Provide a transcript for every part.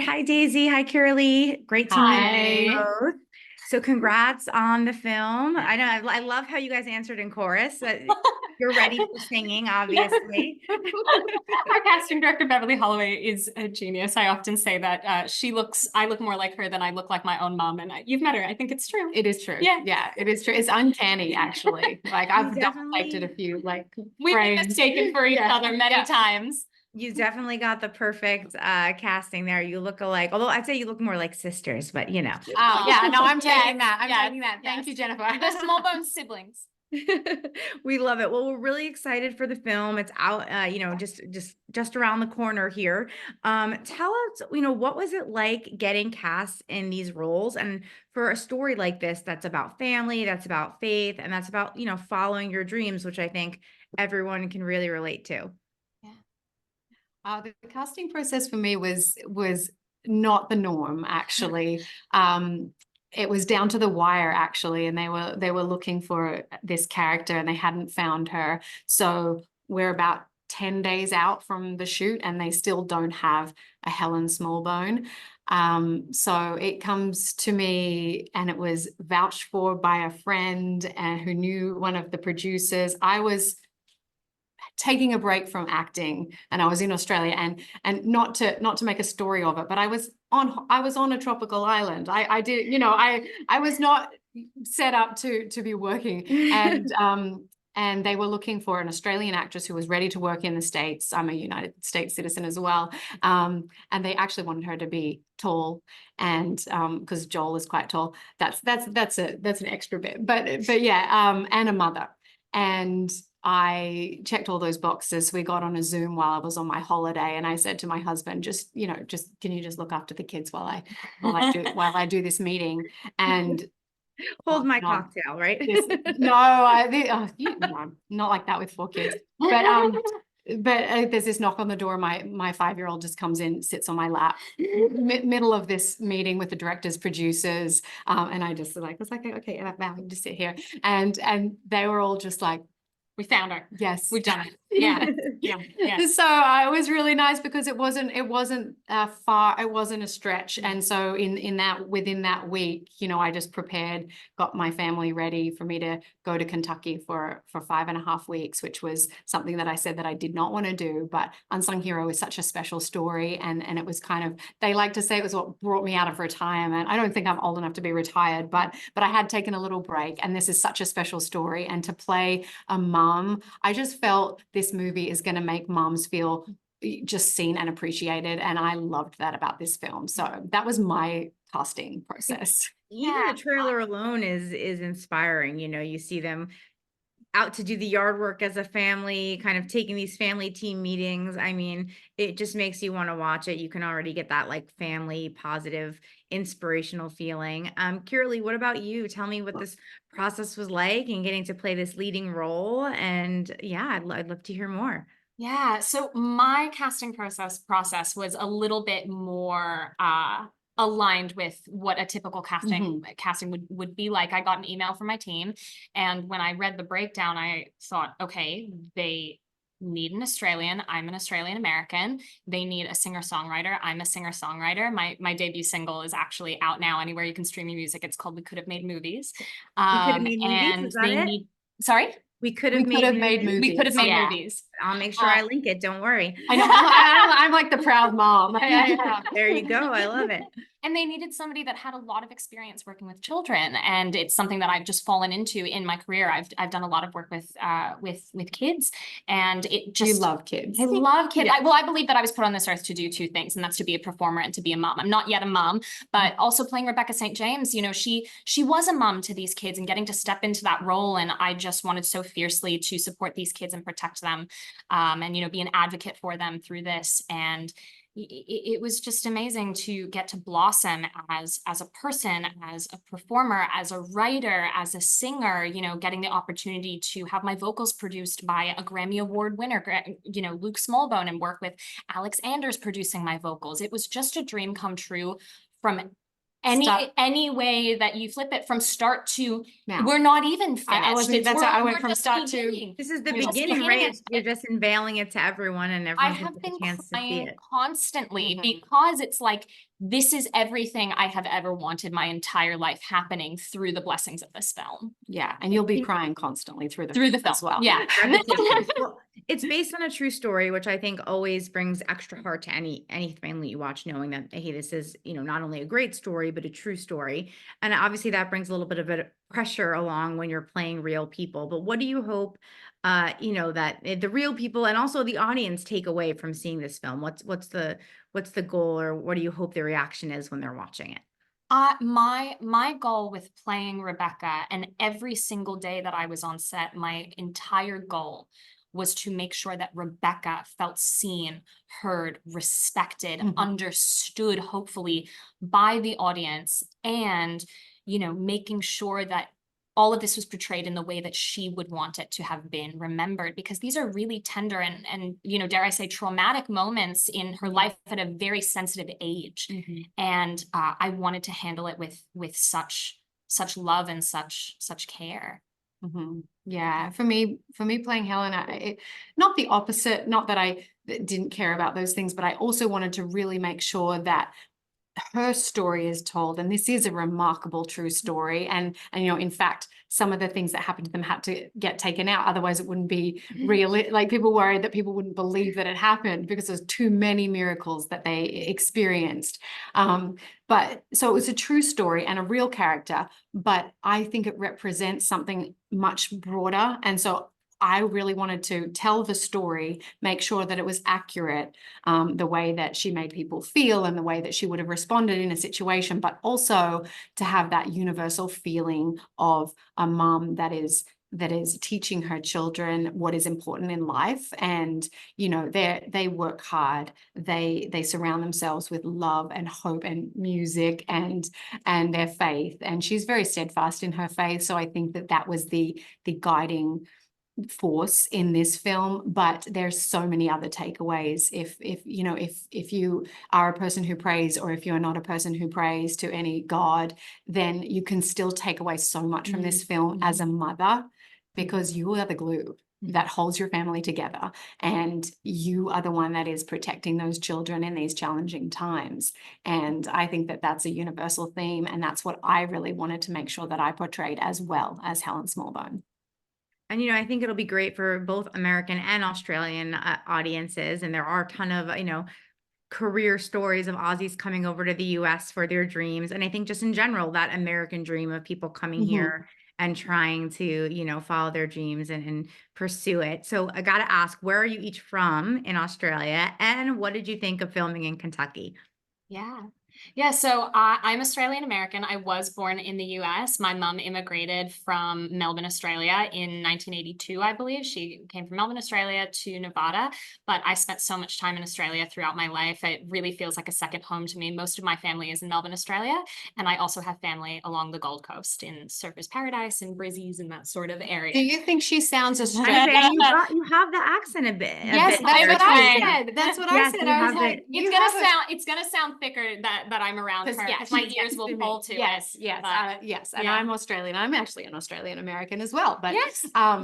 Hi, Daisy. Hi, Kirrilee. Great to meet you Hi. both. So congrats on the film. I know I love how you guys answered in chorus. You're ready for singing, Yeah. obviously. Our casting director, Beverly Holloway, is a genius. I often say that I look more like her than I look like my own mom. And you've met her. I think it's true. It is true. Yeah. Yeah, it is true. It's uncanny, actually. Like I've double faked it a few We've been mistaken for each other many times. You definitely got the perfect casting there. You look alike, although I'd say you look more like sisters, but you know. Oh, yeah, no, I'm Yes, taking that. I'm yes, taking that. Thank yes. you, Jennifer. The Smallbone siblings. We love it. Well, we're really excited for the film. It's out, just around the corner here. Tell us, what was it like getting cast in these roles, and for a story like this that's about family, that's about faith, and that's about, following your dreams, which I think everyone can really relate to. The casting process for me was not the norm, actually. It was down to the wire, actually, and they were looking for this character and they hadn't found her. So we're about 10 days out from the shoot and they still don't have a Helen Smallbone. So it comes to me and it was vouched for by a friend and who knew one of the producers. I was taking a break from acting and I was in Australia and not to make a story of it, but I was on a tropical island. I did, I was not set up to be working and they were looking for an Australian actress who was ready to work in the States. I'm a United States citizen as well. And they actually wanted her to be tall and because Joel is quite tall. That's an extra bit. But yeah, and a mother. And I checked all those boxes. We got on a Zoom while I was on my holiday, and I said to my husband, just can you just look after the kids while I do this meeting? And Hold my cocktail, right? no, not like that with 4 kids. But there's this knock on the door. My 5-year-old just comes in, sits on my lap, middle of this meeting with the directors, producers, and I just was like, okay, now we can just sit here, and they were all just like, we found her. Yes, we've done it. Yeah. Yeah. So it was really nice because it wasn't far, it wasn't a stretch. And so within that week, I just prepared, got my family ready for me to go to Kentucky for 5.5 weeks, which was something that I said that I did not want to do. But Unsung Hero is such a special story, and it was kind of, they like to say it was what brought me out of retirement. I don't think I'm old enough to be retired, but I had taken a little break, and this is such a special story. And to play a mom, I just felt this movie is going to make moms feel just seen and appreciated, and I loved that about this film. So that was my casting process. Even the trailer alone is inspiring. You see them out to do the yard work as a family, kind of taking these family team meetings. I mean, it just makes you want to watch it. You can already get that like family positive, inspirational feeling. Kirrilee, what about you? Tell me what this process was like and getting to play this leading role. And yeah, I'd love to hear more. Yeah, so my casting process was a little bit more aligned with what a typical casting would be like. I got an email from my team, and when I read the breakdown, I thought, okay, they need an Australian. I'm an Australian American. They need a singer-songwriter. I'm a singer-songwriter. My debut single is actually out now anywhere you can stream your music. It's called We Could Have Made Movies. We Could Have Made Movies, is that it? Sorry? We could have made movies. We could have made movies. I'll make sure I link it. Don't worry. I know. I'm like the proud mom. There you go. I love it. And they needed somebody that had a lot of experience working with children, and it's something that I've just fallen into in my career. I've done a lot of work with kids, and it just, you love kids. I love kids. Yeah. I believe that I was put on this earth to do 2 things, and that's to be a performer and to be a mom. I'm not yet a mom, but also playing Rebecca St. James. She was a mom to these kids, and getting to step into that role, and I just wanted so fiercely to support these kids and protect them, and be an advocate for them through this. And it was just amazing to get to blossom as a person, as a performer, as a writer, as a singer, getting the opportunity to have my vocals produced by a Grammy Award winner, Luke Smallbone, and work with Alex Anders producing my vocals. It was just a dream come true from any way that you flip it, from start to now. We're not even finished. I went from start to, this is the beginning, right? You're just unveiling it to everyone, and everyone I have been a chance to see crying it constantly because it's like, this is everything I have ever wanted my entire life happening through the blessings of this film. Yeah, and you'll be crying constantly through the Through the film as film, well. yeah. Well, it's based on a true story, which I think always brings extra heart to any family you watch, knowing that, hey, this is, not only a great story, but a true story. And obviously that brings a little bit of pressure along when you're playing real people. But what do you hope, that the real people and also the audience take away from seeing this film? What's the goal, or what do you hope the reaction is when they're watching it? My goal with playing Rebecca, and every single day that I was on set, my entire goal was to make sure that Rebecca felt seen, heard, respected, understood, hopefully, by the audience, and making sure that all of this was portrayed in the way that she would want it to have been remembered, because these are really tender and dare I say, traumatic moments in her life at a very sensitive age. And I wanted to handle it with such love and such care. Yeah, for me playing Helen, not the opposite, not that I didn't care about those things, but I also wanted to really make sure that her story is told, and this is a remarkable true story, and in fact some of the things that happened to them had to get taken out, otherwise it wouldn't be real. Like, people worried that people wouldn't believe that it happened because there's too many miracles that they experienced. But so it was a true story and a real character, but I think it represents something much broader, and so I really wanted to tell the story, make sure that it was accurate, the way that she made people feel and the way that she would have responded in a situation, but also to have that universal feeling of a mom that is teaching her children what is important in life. And they work hard, they surround themselves with love and hope and music and their faith, and she's very steadfast in her faith. So I think that was the guiding force in this film. But there's so many other takeaways. If you are a person who prays, or if you're not a person who prays to any god, then you can still take away so much from this film as a mother, because you are the glue that holds your family together, and you are the one that is protecting those children in these challenging times. And I think that that's a universal theme, and that's what I really wanted to make sure that I portrayed as well as Helen Smallbone. And, I think it'll be great for both American and Australian audiences. And there are a ton of, career stories of Aussies coming over to the US for their dreams. And I think just in general, that American dream of people coming here and trying to, follow their dreams and pursue it. So I got to ask, where are you each from in Australia? And what did you think of filming in Kentucky? Yeah, so I'm Australian American. I was born in the US. My mom immigrated from Melbourne, Australia in 1982, I believe. She came from Melbourne, Australia to Nevada, but I spent so much time in Australia throughout my life. It really feels like a second home to me. Most of my family is in Melbourne, Australia, and I also have family along the Gold Coast in Surfers Paradise and Brizzies and that sort of area. Do you think she sounds I'm Australian? saying you have the accent a bit. Yes, that's what I said. That's what I said. I was like, it's gonna sound thicker that I'm around her, because my ears will pull to it. Yes. And I'm Australian. I'm actually an Australian American as well. But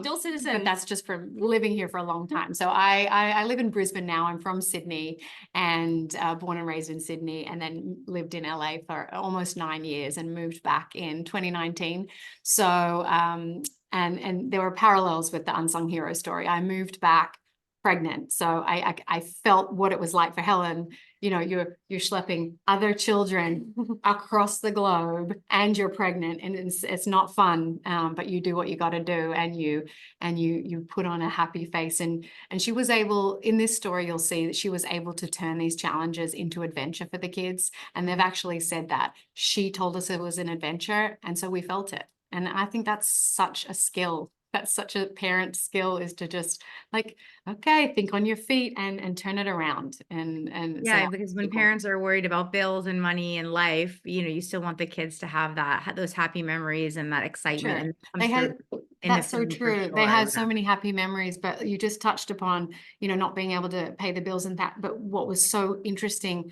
dual citizen. But that's just from living here for a long time. So I live in Brisbane now. I'm from Sydney, and born and raised in Sydney, and then lived in LA for almost 9 years and moved back in 2019. So and there were parallels with the Unsung Hero story. I moved back pregnant, so I felt what it was like for Helen. You're schlepping other children across the globe, and you're pregnant, and it's not fun, but you do what you got to do, and you put on a happy face. And she was able, in this story, you'll see that she was able to turn these challenges into adventure for the kids. And they've actually said that she told us it was an adventure, and so we felt it. And I think that's such a skill. That's such a parent skill, is to just okay, think on your feet and turn it around. And yeah, because when parents are worried about bills and money and life, you still want the kids to have those happy memories and that excitement. Sure. That's so true. They had so many happy memories, but you just touched upon, not being able to pay the bills and that. But what was so interesting,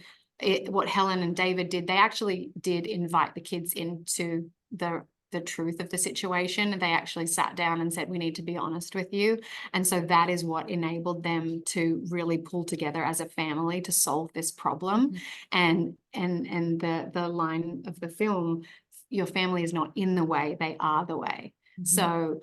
what Helen and David did, they actually did invite the kids into the the truth of the situation. They actually sat down and said, we need to be honest with you. And so that is what enabled them to really pull together as a family to solve this problem. And the line of the film, your family is not in the way, they are the way. So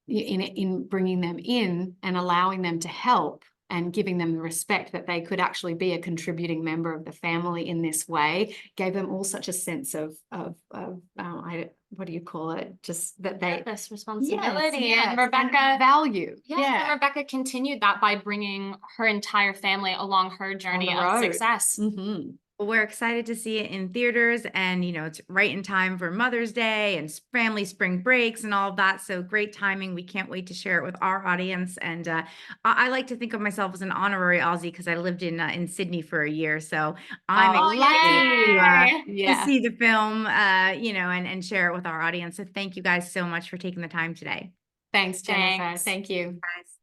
in bringing them in and allowing them to help and giving them the respect that they could actually be a contributing member of the family in this way, gave them all such a sense of what do you call it? Just that they Purpose, responsibility, yes, and Rebecca value. Yes, and Rebecca continued that by bringing her entire family along her journey the of road. success. Well, we're excited to see it in theaters, and it's right in time for Mother's Day and family spring breaks and all of that. So great timing. We can't wait to share it with our audience. And I like to think of myself as an honorary Aussie because I lived in Sydney for a year. So I'm excited to see the film, and share it with our audience. So thank you guys so much for taking the time today. Thanks, Jennifer. Thanks. Thank you. Guys.